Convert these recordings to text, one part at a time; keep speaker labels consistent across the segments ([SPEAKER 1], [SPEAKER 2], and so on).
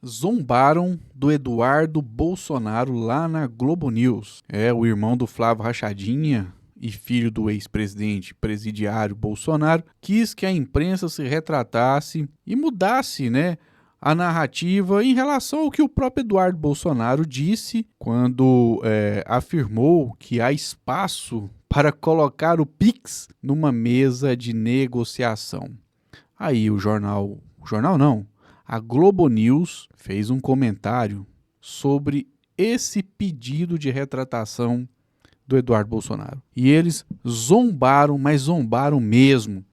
[SPEAKER 1] zombaram do Eduardo Bolsonaro lá na Globo News. O irmão do Flávio Rachadinha e filho do ex-presidente presidiário Bolsonaro quis que a imprensa se retratasse e mudasse, a narrativa em relação ao que o próprio Eduardo Bolsonaro disse quando afirmou que há espaço para colocar o Pix numa mesa de negociação. Aí a Globo News fez um comentário sobre esse pedido de retratação do Eduardo Bolsonaro. E eles zombaram, mas zombaram mesmo,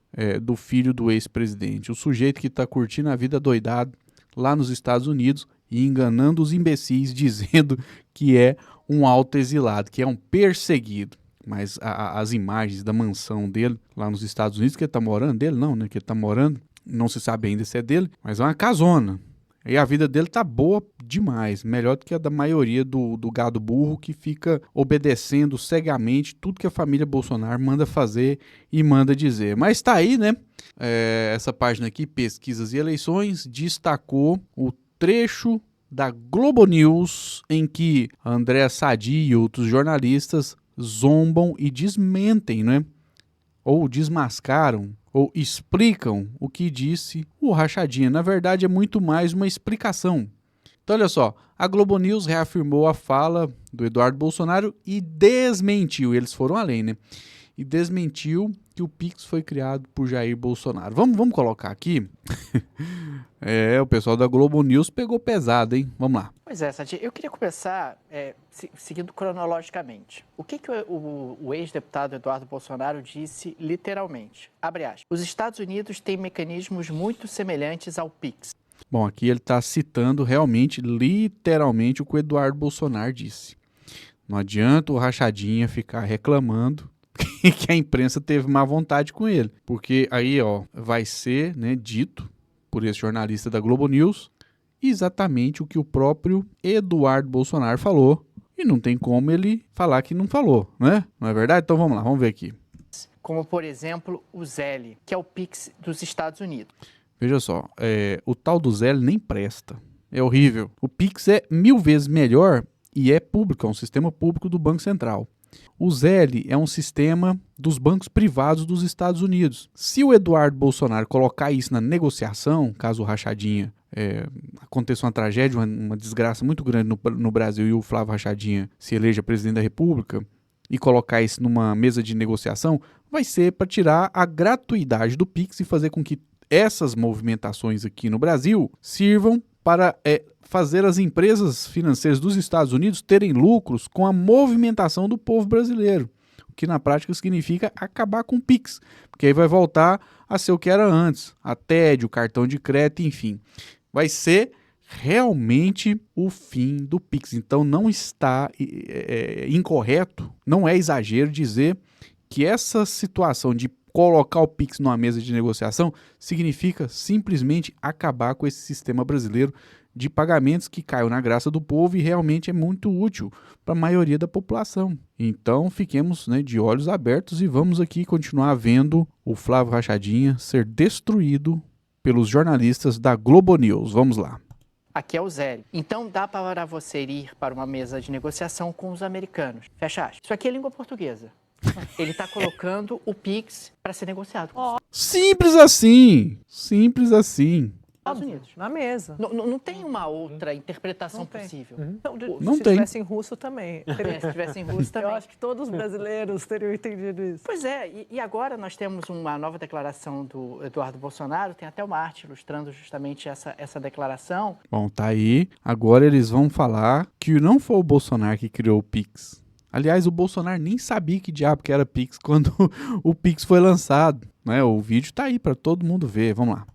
[SPEAKER 1] do filho do ex-presidente. O sujeito que está curtindo a vida doidado lá nos Estados Unidos e enganando os imbecis, dizendo que é um autoexilado, que é um perseguido. Mas as imagens da mansão dele lá nos Estados Unidos, que ele está morando, dele não, que ele está morando, não se sabe ainda se é dele, mas é uma casona. E a vida dele tá boa demais, melhor do que a da maioria do gado burro que fica obedecendo cegamente tudo que a família Bolsonaro manda fazer e manda dizer. Mas tá aí, essa página aqui, Pesquisas e Eleições, destacou o trecho da Globo News em que André Sadi e outros jornalistas zombam e desmentem, ou desmascaram, ou explicam o que disse o Rachadinha. Na verdade, é muito mais uma explicação. Então, olha só, a Globo News reafirmou a fala do Eduardo Bolsonaro e desmentiu, eles foram além, e desmentiu que o Pix foi criado por Jair Bolsonaro. Vamos colocar aqui. O pessoal da Globo News pegou pesado, hein? Vamos lá.
[SPEAKER 2] Pois é, Sadi, eu queria começar seguindo cronologicamente. O que o ex-deputado Eduardo Bolsonaro disse literalmente? Abre aspas. Os Estados Unidos têm mecanismos muito semelhantes ao Pix.
[SPEAKER 1] Bom, aqui ele está citando realmente, literalmente, o que o Eduardo Bolsonaro disse. Não adianta o Rachadinha ficar reclamando que a imprensa teve má vontade com ele. Porque aí, vai ser, dito por esse jornalista da Globo News exatamente o que o próprio Eduardo Bolsonaro falou. E não tem como ele falar que não falou, Não é verdade? Então vamos lá, vamos ver aqui.
[SPEAKER 2] Como, por exemplo, o Zelle, que é o Pix dos Estados Unidos.
[SPEAKER 1] Veja só, o tal do Zelle nem presta. É horrível. O Pix é 1000 vezes melhor e é público, é um sistema público do Banco Central. O Zelle é um sistema dos bancos privados dos Estados Unidos. Se o Eduardo Bolsonaro colocar isso na negociação, caso o Rachadinha aconteça uma tragédia, uma desgraça muito grande no Brasil e o Flávio Rachadinha se eleja presidente da República e colocar isso numa mesa de negociação, vai ser para tirar a gratuidade do Pix e fazer com que essas movimentações aqui no Brasil sirvam para fazer as empresas financeiras dos Estados Unidos terem lucros com a movimentação do povo brasileiro, o que na prática significa acabar com o Pix, porque aí vai voltar a ser o que era antes, a TED, o cartão de crédito, enfim. Vai ser realmente o fim do Pix. Então não está incorreto, não é exagero dizer que essa situação de colocar o Pix numa mesa de negociação significa simplesmente acabar com esse sistema brasileiro de pagamentos que caiu na graça do povo e realmente é muito útil para a maioria da população. Então fiquemos de olhos abertos e vamos aqui continuar vendo o Flávio Rachadinha ser destruído pelos jornalistas da Globo News. Vamos lá.
[SPEAKER 2] Aqui é o Zelle. Então dá para você ir para uma mesa de negociação com os americanos. Fecha aspas. Isso aqui é língua portuguesa. Ele está colocando o Pix para ser negociado.
[SPEAKER 1] Simples assim. Simples assim.
[SPEAKER 2] Estados Unidos.
[SPEAKER 3] Na mesa.
[SPEAKER 2] Não tem uma outra interpretação possível.
[SPEAKER 1] Não
[SPEAKER 3] se
[SPEAKER 1] tem.
[SPEAKER 3] tivesse em russo também.
[SPEAKER 2] Se tivesse em russo também.
[SPEAKER 3] Eu acho que todos os brasileiros teriam entendido isso.
[SPEAKER 2] Pois é, e agora nós temos uma nova declaração do Eduardo Bolsonaro, tem até uma arte ilustrando justamente essa declaração.
[SPEAKER 1] Bom, tá aí. Agora eles vão falar que não foi o Bolsonaro que criou o Pix. Aliás, o Bolsonaro nem sabia que diabo que era Pix quando o Pix foi lançado. O vídeo tá aí para todo mundo ver. Vamos lá.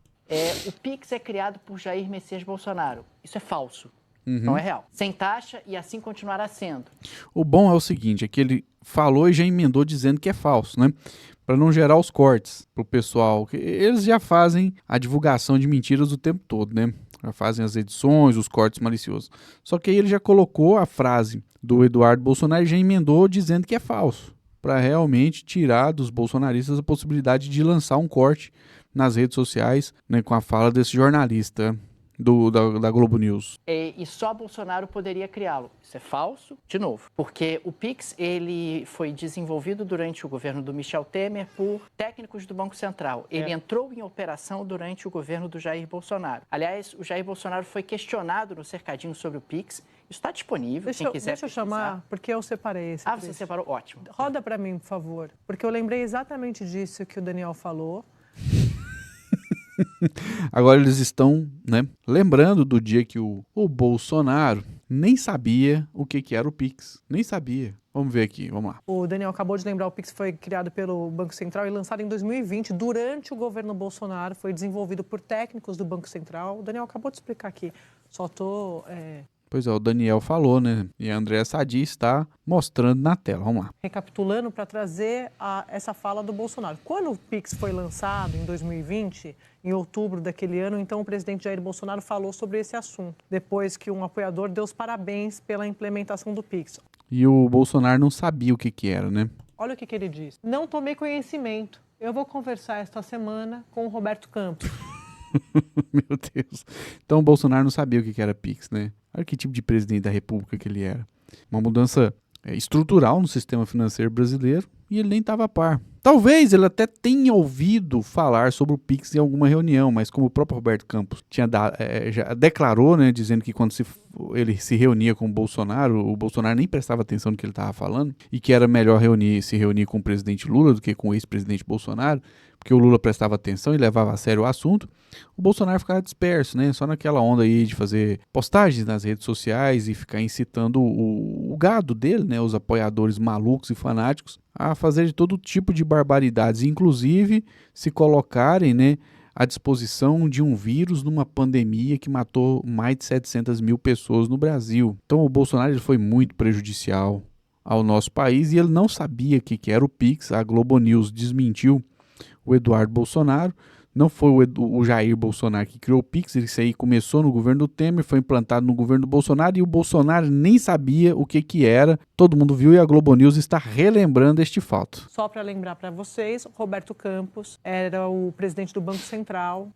[SPEAKER 2] O Pix é criado por Jair Messias Bolsonaro. Isso é falso. Não é real. Sem taxa e assim continuará sendo.
[SPEAKER 1] O bom é o seguinte, é que ele falou e já emendou dizendo que é falso, Para não gerar os cortes pro pessoal. Eles já fazem a divulgação de mentiras o tempo todo, Já fazem as edições, os cortes maliciosos. Só que aí ele já colocou a frase do Eduardo Bolsonaro e já emendou dizendo que é falso. Para realmente tirar dos bolsonaristas a possibilidade de lançar um corte nas redes sociais, com a fala desse jornalista. da Globo News.
[SPEAKER 2] E só Bolsonaro poderia criá-lo. Isso é falso, de novo, porque o Pix ele foi desenvolvido durante o governo do Michel Temer por técnicos do Banco Central. Ele entrou em operação durante o governo do Jair Bolsonaro. Aliás, o Jair Bolsonaro foi questionado no cercadinho sobre o Pix. Isso está disponível, quem quiser
[SPEAKER 3] Deixa eu chamar, porque eu separei esse.
[SPEAKER 2] Você separou? Ótimo.
[SPEAKER 3] Roda para mim, por favor, porque eu lembrei exatamente disso que o Daniel falou.
[SPEAKER 1] Agora eles estão, né, lembrando do dia que o Bolsonaro nem sabia o que era o Pix. Nem sabia. Vamos ver aqui, vamos lá.
[SPEAKER 3] O Daniel acabou de lembrar, o Pix foi criado pelo Banco Central e lançado em 2020, durante o governo Bolsonaro, foi desenvolvido por técnicos do Banco Central. O Daniel acabou de explicar aqui, só estou...
[SPEAKER 1] Pois é, o Daniel falou, né? E a Andréa Sadi está mostrando na tela. Vamos lá.
[SPEAKER 3] Recapitulando para trazer essa fala do Bolsonaro. Quando o Pix foi lançado em 2020, em outubro daquele ano, então o presidente Jair Bolsonaro falou sobre esse assunto, depois que um apoiador deu os parabéns pela implementação do Pix.
[SPEAKER 1] E o Bolsonaro não sabia o que era, né?
[SPEAKER 3] Olha o que ele disse. Não tomei conhecimento. Eu vou conversar esta semana com o Roberto Campos.
[SPEAKER 1] Meu Deus. Então o Bolsonaro não sabia o que era Pix, né? Olha que tipo de presidente da República que ele era. Uma mudança estrutural no sistema financeiro brasileiro e ele nem estava a par. Talvez ele até tenha ouvido falar sobre o Pix em alguma reunião, mas como o próprio Roberto Campos já declarou, né, dizendo que quando ele se reunia com o Bolsonaro nem prestava atenção no que ele estava falando e que era melhor se reunir com o presidente Lula do que com o ex-presidente Bolsonaro, porque o Lula prestava atenção e levava a sério o assunto, o Bolsonaro ficava disperso, né? Só naquela onda aí de fazer postagens nas redes sociais e ficar incitando o gado dele, né? Os apoiadores malucos e fanáticos a fazer de todo tipo de barbaridades, inclusive se colocarem, né, à disposição de um vírus numa pandemia que matou mais de 700 mil pessoas no Brasil. Então o Bolsonaro ele foi muito prejudicial ao nosso país e ele não sabia o que era o Pix. A Globo News desmentiu o Eduardo Bolsonaro. Não foi o Jair Bolsonaro que criou o Pix, isso aí começou no governo do Temer, foi implantado no governo do Bolsonaro e o Bolsonaro nem sabia o que era. Todo mundo viu e a Globo News está relembrando este fato.
[SPEAKER 3] Só para lembrar para vocês, Roberto Campos era o presidente do Banco Central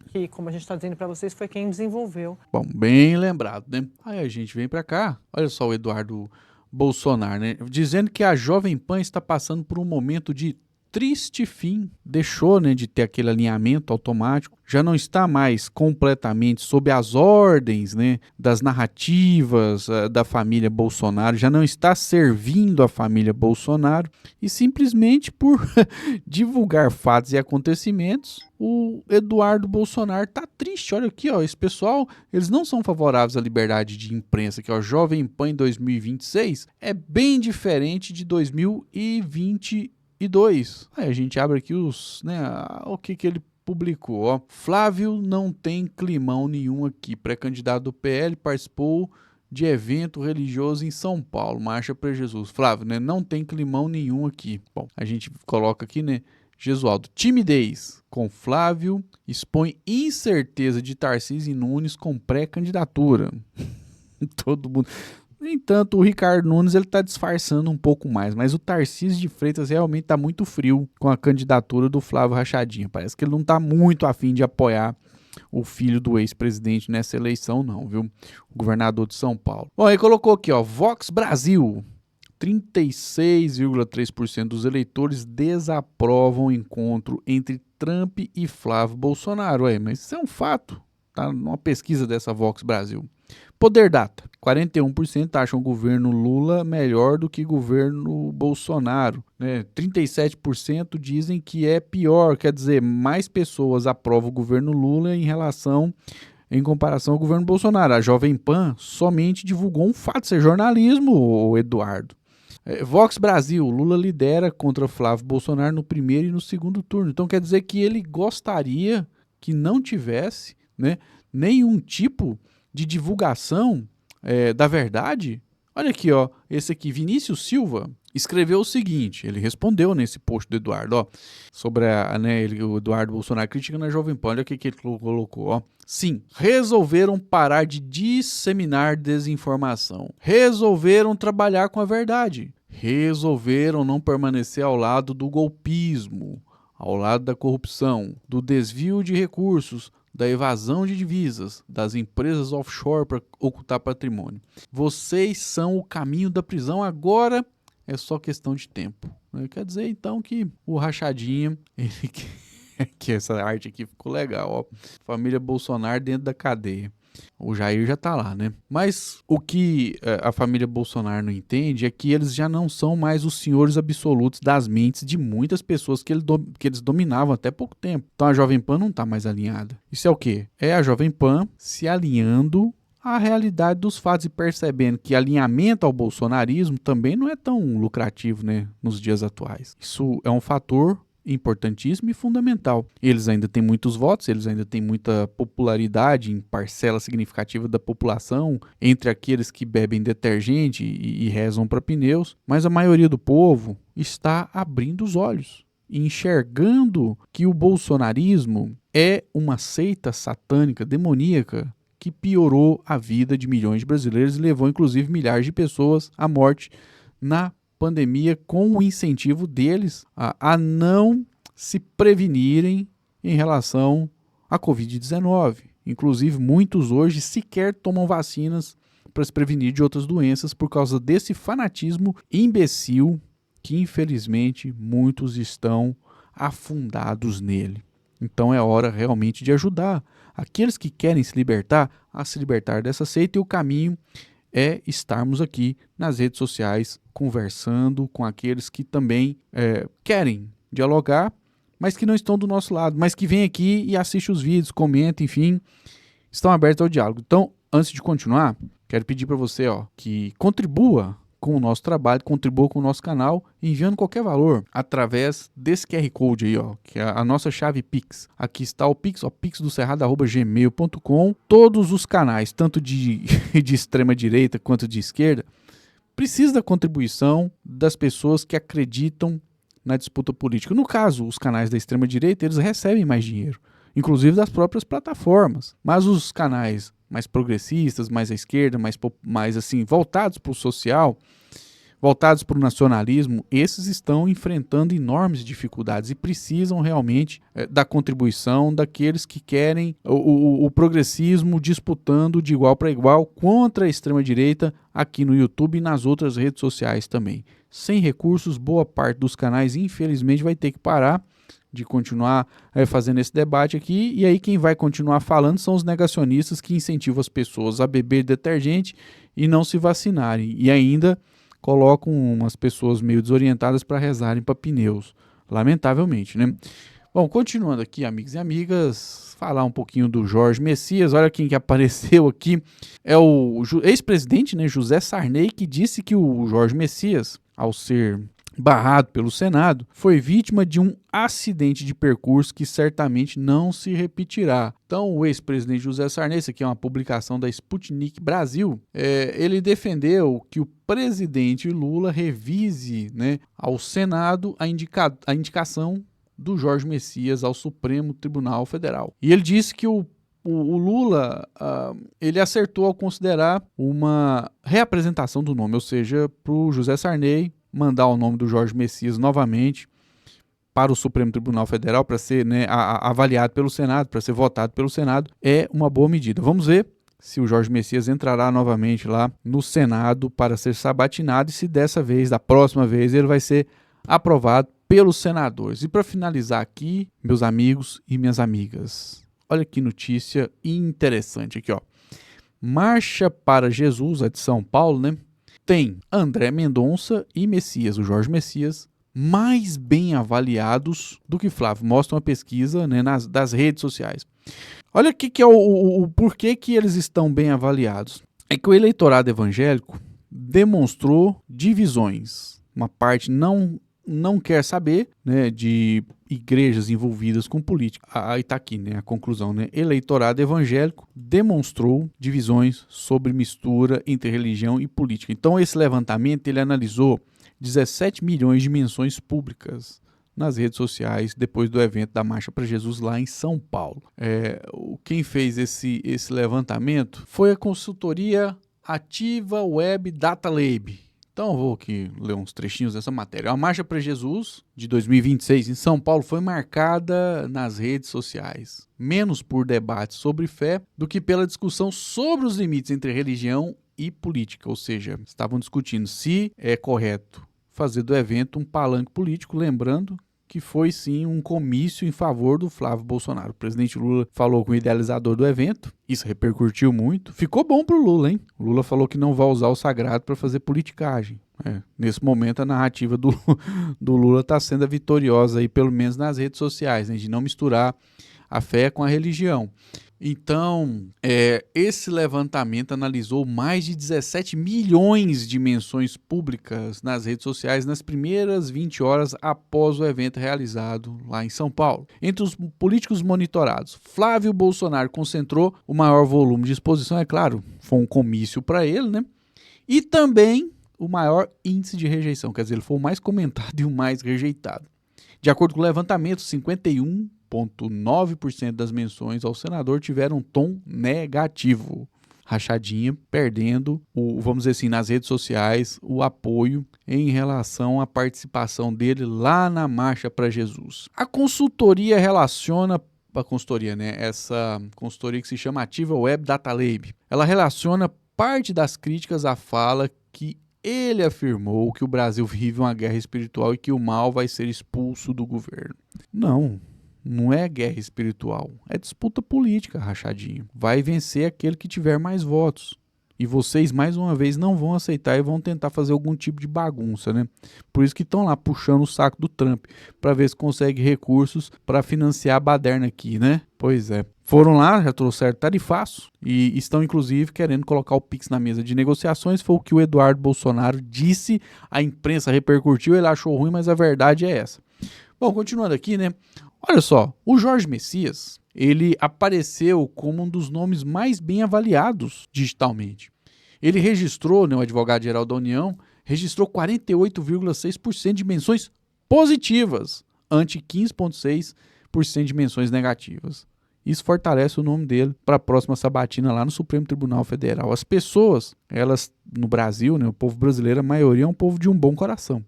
[SPEAKER 3] que, como a gente está dizendo para vocês, foi quem desenvolveu.
[SPEAKER 1] Bom, bem lembrado, né? Aí a gente vem para cá, olha só o Eduardo Bolsonaro, né? Dizendo que a Jovem Pan está passando por um momento de triste fim, deixou, né, de ter aquele alinhamento automático, já não está mais completamente sob as ordens, né, das narrativas da família Bolsonaro, já não está servindo a família Bolsonaro e simplesmente por divulgar fatos e acontecimentos, o Eduardo Bolsonaro está triste. Olha aqui, ó, esse pessoal, eles não são favoráveis à liberdade de imprensa, que ó, Jovem Pan em 2026 é bem diferente de 2022. Aí a gente abre aqui o que ele publicou. Ó. Flávio não tem climão nenhum aqui. Pré-candidato do PL participou de evento religioso em São Paulo. Marcha para Jesus. Flávio, né? Não tem climão nenhum aqui. Bom, a gente coloca aqui, né? Gesualdo, timidez com Flávio expõe incerteza de Tarcísio Nunes com pré-candidatura. Todo mundo... No entanto, o Ricardo Nunes está disfarçando um pouco mais, mas o Tarcísio de Freitas realmente está muito frio com a candidatura do Flávio Rachadinha. Parece que ele não está muito afim de apoiar o filho do ex-presidente nessa eleição não, viu? O governador de São Paulo. Bom, ele colocou aqui, ó, Vox Brasil. 36,3% dos eleitores desaprovam o encontro entre Trump e Flávio Bolsonaro. Mas isso é um fato, tá? Numa pesquisa dessa Vox Brasil. Poder Data, 41% acham o governo Lula melhor do que o governo Bolsonaro, né? 37% dizem que é pior, quer dizer, mais pessoas aprovam o governo Lula em comparação ao governo Bolsonaro. A Jovem Pan somente divulgou um fato, isso é jornalismo, Eduardo. Vox Brasil, Lula lidera contra Flávio Bolsonaro no primeiro e no segundo turno. Então quer dizer que ele gostaria que não tivesse, né, nenhum tipo de divulgação da verdade. Olha aqui, ó, esse aqui, Vinícius Silva, escreveu o seguinte, ele respondeu nesse post do Eduardo, ó, sobre o Eduardo Bolsonaro criticando a Jovem Pan. Olha o que ele colocou, ó. Sim, resolveram parar de disseminar desinformação, resolveram trabalhar com a verdade, resolveram não permanecer ao lado do golpismo, ao lado da corrupção, do desvio de recursos, da evasão de divisas, das empresas offshore para ocultar patrimônio. Vocês são o caminho da prisão, agora é só questão de tempo. Quer dizer, então, que o Rachadinha, que essa arte aqui ficou legal, ó. Família Bolsonaro dentro da cadeia. O Jair já tá lá, né? Mas o que a família Bolsonaro não entende é que eles já não são mais os senhores absolutos das mentes de muitas pessoas que eles dominavam até pouco tempo. Então a Jovem Pan não tá mais alinhada. Isso é o quê? É a Jovem Pan se alinhando à realidade dos fatos e percebendo que alinhamento ao bolsonarismo também não é tão lucrativo, né, nos dias atuais. Isso é um fator importantíssimo e fundamental. Eles ainda têm muitos votos, eles ainda têm muita popularidade em parcela significativa da população, entre aqueles que bebem detergente e rezam para pneus, mas a maioria do povo está abrindo os olhos, enxergando que o bolsonarismo é uma seita satânica, demoníaca, que piorou a vida de milhões de brasileiros e levou inclusive milhares de pessoas à morte na pandemia, com o incentivo deles a não se prevenirem em relação à Covid-19. Inclusive, muitos hoje sequer tomam vacinas para se prevenir de outras doenças por causa desse fanatismo imbecil que, infelizmente, muitos estão afundados nele. Então é hora realmente de ajudar aqueles que querem se libertar a se libertar dessa seita, e o caminho é estarmos aqui nas redes sociais conversando com aqueles que também querem dialogar, mas que não estão do nosso lado, mas que vêm aqui e assistem os vídeos, comentam, enfim, estão abertos ao diálogo. Então, antes de continuar, quero pedir para você que contribua com o nosso trabalho, contribua com o nosso canal, enviando qualquer valor através desse QR Code aí, que é a nossa chave Pix. Aqui está o Pix, pixdocerrado@gmail.com. Todos os canais, tanto de extrema direita quanto de esquerda, precisam da contribuição das pessoas que acreditam na disputa política. No caso, os canais da extrema direita, eles recebem mais dinheiro, inclusive das próprias plataformas. Mas os canais mais progressistas, mais à esquerda, mais assim, voltados para o social, voltados para o nacionalismo, esses estão enfrentando enormes dificuldades e precisam realmente da contribuição daqueles que querem o progressismo disputando de igual para igual contra a extrema-direita aqui no YouTube e nas outras redes sociais também. Sem recursos, boa parte dos canais, infelizmente, vai ter que parar de continuar fazendo esse debate aqui, e aí quem vai continuar falando são os negacionistas que incentivam as pessoas a beber detergente e não se vacinarem, e ainda colocam umas pessoas meio desorientadas para rezarem para pneus, lamentavelmente, né? Bom, continuando aqui, amigos e amigas, falar um pouquinho do Jorge Messias. Olha quem que apareceu aqui, é o ex-presidente, né, José Sarney, que disse que o Jorge Messias, ao ser barrado pelo Senado, foi vítima de um acidente de percurso que certamente não se repetirá. Então, o ex-presidente José Sarney, isso aqui é uma publicação da Sputnik Brasil, ele defendeu que o presidente Lula revise, né, ao Senado a indicação do Jorge Messias ao Supremo Tribunal Federal. E ele disse que o Lula, ele acertou ao considerar uma reapresentação do nome, ou seja, para o José Sarney mandar o nome do Jorge Messias novamente para o Supremo Tribunal Federal para ser, né, avaliado pelo Senado, para ser votado pelo Senado, é uma boa medida. Vamos ver se o Jorge Messias entrará novamente lá no Senado para ser sabatinado e se dessa vez, da próxima vez, ele vai ser aprovado pelos senadores. E para finalizar aqui, meus amigos e minhas amigas, olha que notícia interessante aqui, Marcha para Jesus, a de São Paulo, né? Tem André Mendonça e Messias, o Jorge Messias, mais bem avaliados do que Flávio. Mostra uma pesquisa, né, das redes sociais. Olha aqui que é o porquê que eles estão bem avaliados. É que o eleitorado evangélico demonstrou divisões. Uma parte não quer saber, né, de igrejas envolvidas com política. Aí está aqui, né, a conclusão, né? Eleitorado evangélico demonstrou divisões sobre mistura entre religião e política. Então esse levantamento ele analisou 17 milhões de menções públicas nas redes sociais depois do evento da Marcha para Jesus lá em São Paulo. Quem fez esse levantamento foi a consultoria Ativa Web Data Lab, Então eu vou aqui ler uns trechinhos dessa matéria. A Marcha para Jesus, de 2026, em São Paulo, foi marcada nas redes sociais, menos por debates sobre fé do que pela discussão sobre os limites entre religião e política. Ou seja, estavam discutindo se é correto fazer do evento um palanque político, lembrando que foi sim um comício em favor do Flávio Bolsonaro. O presidente Lula falou com o idealizador do evento, isso repercutiu muito. Ficou bom pro Lula, hein? O Lula falou que não vai usar o sagrado para fazer politicagem. Nesse momento a narrativa do Lula está sendo vitoriosa, aí, pelo menos nas redes sociais, né, de não misturar a fé com a religião. Então, esse levantamento analisou mais de 17 milhões de menções públicas nas redes sociais nas primeiras 20 horas após o evento realizado lá em São Paulo. Entre os políticos monitorados, Flávio Bolsonaro concentrou o maior volume de exposição, é claro, foi um comício para ele, né? E também o maior índice de rejeição, quer dizer, ele foi o mais comentado e o mais rejeitado. De acordo com o levantamento, 51,9% das menções ao senador tiveram um tom negativo. Rachadinha perdendo, vamos dizer assim, nas redes sociais, o apoio em relação à participação dele lá na Marcha para Jesus. A consultoria relaciona, essa consultoria que se chama Ativa Web Data Lab, ela relaciona parte das críticas à fala que ele afirmou que o Brasil vive uma guerra espiritual e que o mal vai ser expulso do governo. Não é guerra espiritual, é disputa política, rachadinho. Vai vencer aquele que tiver mais votos. E vocês, mais uma vez, não vão aceitar e vão tentar fazer algum tipo de bagunça, né? Por isso que estão lá puxando o saco do Trump, para ver se consegue recursos para financiar a baderna aqui, né? Pois é. Foram lá, já trouxeram tarifaço e estão, inclusive, querendo colocar o Pix na mesa de negociações. Foi o que o Eduardo Bolsonaro disse, a imprensa repercutiu, ele achou ruim, mas a verdade é essa. Bom, continuando aqui, né? Olha só, o Jorge Messias, ele apareceu como um dos nomes mais bem avaliados digitalmente. Ele registrou, né, o advogado-geral da União, registrou 48,6% de menções positivas, ante 15,6% de menções negativas. Isso fortalece o nome dele para a próxima sabatina lá no Supremo Tribunal Federal. As pessoas, elas no Brasil, né, o povo brasileiro, a maioria é um povo de um bom coração.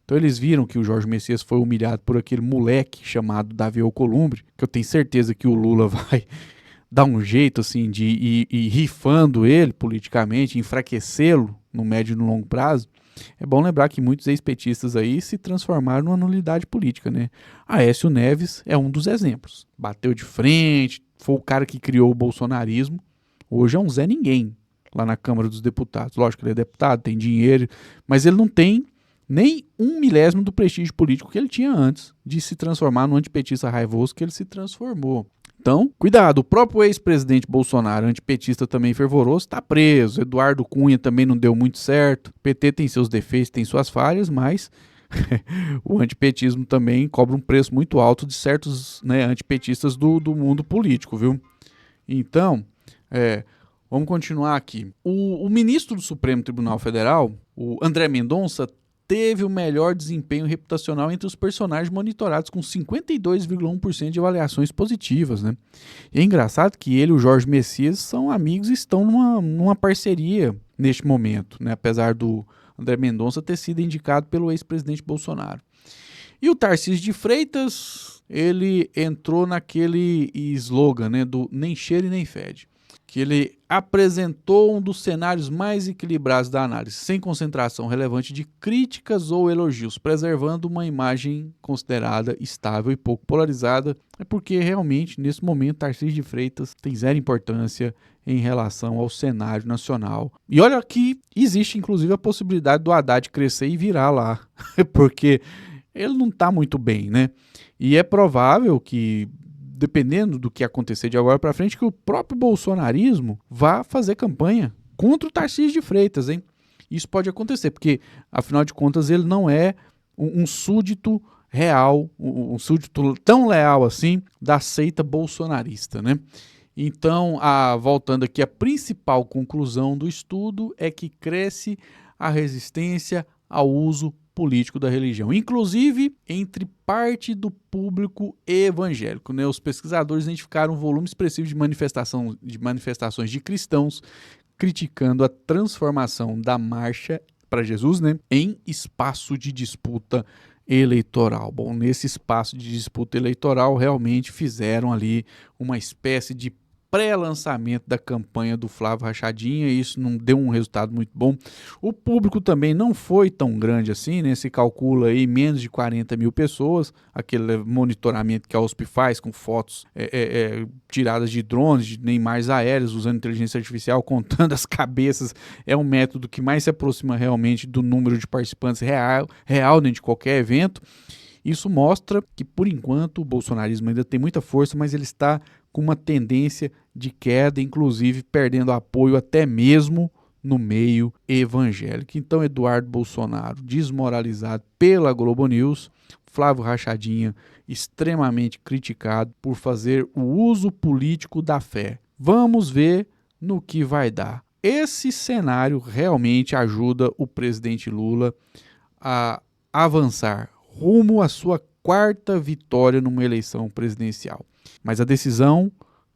[SPEAKER 1] Então eles viram que o Jorge Messias foi humilhado por aquele moleque chamado Davi Alcolumbre, que eu tenho certeza que o Lula vai dar um jeito assim de ir rifando ele politicamente, enfraquecê-lo no médio e no longo prazo. É bom lembrar que muitos ex-petistas aí se transformaram numa nulidade política, né? Aécio Neves é um dos exemplos. Bateu de frente, foi o cara que criou o bolsonarismo. Hoje é um Zé Ninguém lá na Câmara dos Deputados. Lógico que ele é deputado, tem dinheiro, mas ele não tem nem 1/1000 do prestígio político que ele tinha antes de se transformar no antipetista raivoso que ele se transformou. Então, cuidado, o próprio ex-presidente Bolsonaro, antipetista também fervoroso, está preso. Eduardo Cunha também não deu muito certo. O PT tem seus defeitos, tem suas falhas, mas o antipetismo também cobra um preço muito alto de certos, né, antipetistas do mundo político, viu? Então, vamos continuar aqui. O ministro do Supremo Tribunal Federal, o André Mendonça, teve o melhor desempenho reputacional entre os personagens monitorados, com 52,1% de avaliações positivas, né? E é engraçado que ele e o Jorge Messias são amigos e estão numa parceria neste momento, né? Apesar do André Mendonça ter sido indicado pelo ex-presidente Bolsonaro. E o Tarcísio de Freitas, ele entrou naquele slogan, né, do nem cheira e nem fede, que ele apresentou um dos cenários mais equilibrados da análise, sem concentração relevante de críticas ou elogios, preservando uma imagem considerada estável e pouco polarizada. É porque realmente, nesse momento, Tarcísio de Freitas tem zero importância em relação ao cenário nacional. E olha que existe, inclusive, a possibilidade do Haddad crescer e virar lá, porque ele não está muito bem, né? E é provável que, dependendo do que acontecer de agora para frente, que o próprio bolsonarismo vá fazer campanha contra o Tarcísio de Freitas, hein? Isso pode acontecer, porque, afinal de contas, ele não é um súdito real, um súdito tão leal assim da seita bolsonarista, né? Então, voltando aqui, a principal conclusão do estudo é que cresce a resistência ao uso político da religião, inclusive entre parte do público evangélico, né? Os pesquisadores identificaram um volume expressivo de manifestações de cristãos criticando a transformação da marcha para Jesus, né, em espaço de disputa eleitoral. Bom, nesse espaço de disputa eleitoral, realmente fizeram ali uma espécie de pré-lançamento da campanha do Flávio Rachadinha, e isso não deu um resultado muito bom. O público também não foi tão grande assim, né? Se calcula aí menos de 40 mil pessoas, aquele monitoramento que a USP faz com fotos tiradas de drones, de Neymars aéreos, usando inteligência artificial, contando as cabeças, é um método que mais se aproxima realmente do número de participantes real dentro de qualquer evento. Isso mostra que, por enquanto, o bolsonarismo ainda tem muita força, mas ele está com uma tendência de queda, inclusive perdendo apoio até mesmo no meio evangélico. Então, Eduardo Bolsonaro desmoralizado pela Globo News, Flávio Rachadinha extremamente criticado por fazer o uso político da fé. Vamos ver no que vai dar. Esse cenário realmente ajuda o presidente Lula a avançar rumo à sua quarta vitória numa eleição presidencial. Mas a decisão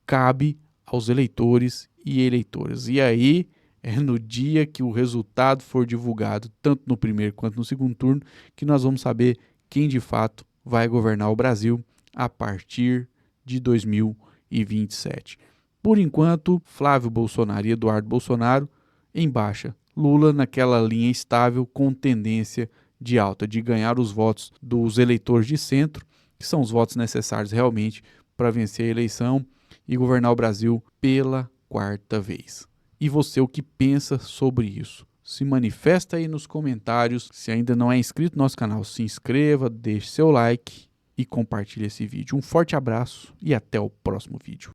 [SPEAKER 1] cabe aos eleitores e eleitoras. E aí é no dia que o resultado for divulgado, tanto no primeiro quanto no segundo turno, que nós vamos saber quem de fato vai governar o Brasil a partir de 2027. Por enquanto, Flávio Bolsonaro e Eduardo Bolsonaro em baixa. Lula naquela linha estável com tendência de alta, de ganhar os votos dos eleitores de centro, que são os votos necessários realmente para vencer a eleição e governar o Brasil pela quarta vez. E você, o que pensa sobre isso? Se manifesta aí nos comentários. Se ainda não é inscrito no nosso canal, se inscreva, deixe seu like e compartilhe esse vídeo. Um forte abraço e até o próximo vídeo.